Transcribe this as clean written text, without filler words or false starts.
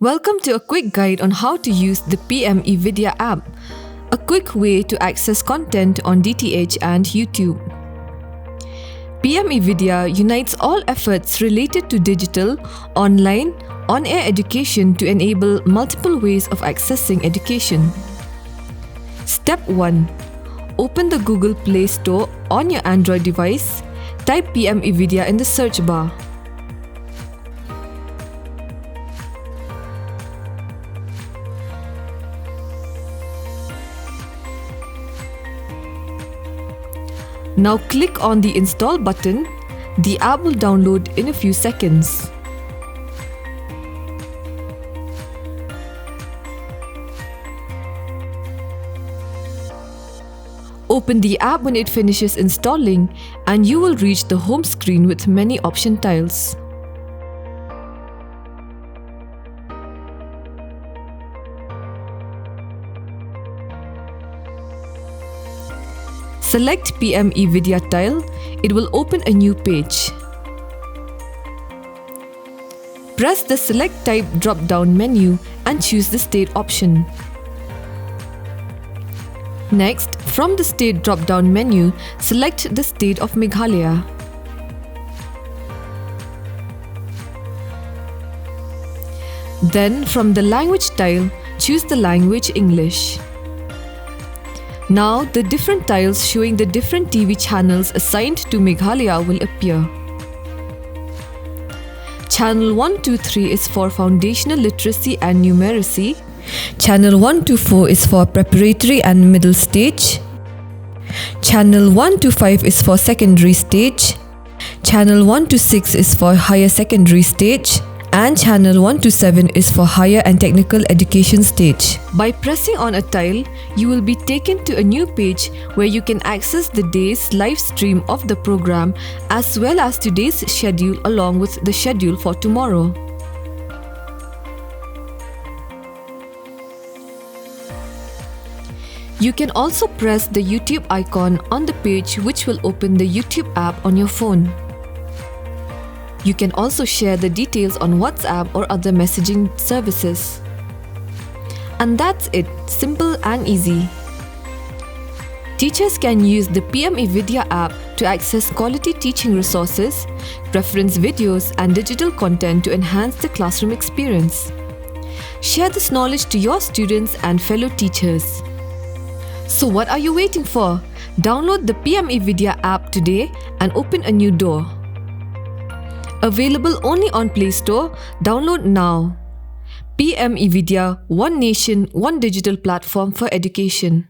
Welcome to a quick guide on how to use the eVidya app, a quick way to access content on DTH and YouTube. eVidya unites all efforts related to digital, online, on-air education to enable multiple ways of accessing education. Step 1. Open the Google Play Store on your Android device. Type eVidya in the search bar. Now click on the install button. The app will download in a few seconds. Open the app when it finishes installing and you will reach the home screen with many option tiles. Select eVidya tile. It will open a new page. Press the Select Type drop-down menu and choose the state option. Next, from the state drop-down menu, select the state of Meghalaya. Then, from the language tile, choose the language English. Now, the different tiles showing the different TV channels assigned to Meghalaya will appear. Channel 123 is for Foundational Literacy and Numeracy. Channel 124 is for Preparatory and Middle Stage. Channel 125 is for Secondary Stage. Channel 126 is for Higher Secondary Stage. And Channel 127 is for Higher and Technical Education Stage. By pressing on a tile, you will be taken to a new page where you can access the day's live stream of the program as well as today's schedule along with the schedule for tomorrow. You can also press the YouTube icon on the page, which will open the YouTube app on your phone. You can also share the details on WhatsApp or other messaging services. And that's it, simple and easy. Teachers can use the eVidya app to access quality teaching resources, reference videos and digital content to enhance the classroom experience. Share this knowledge to your students and fellow teachers. So what are you waiting for? Download the eVidya app today and open a new door. Available only on Play Store. Download now. eVidya, one nation, one digital platform for education.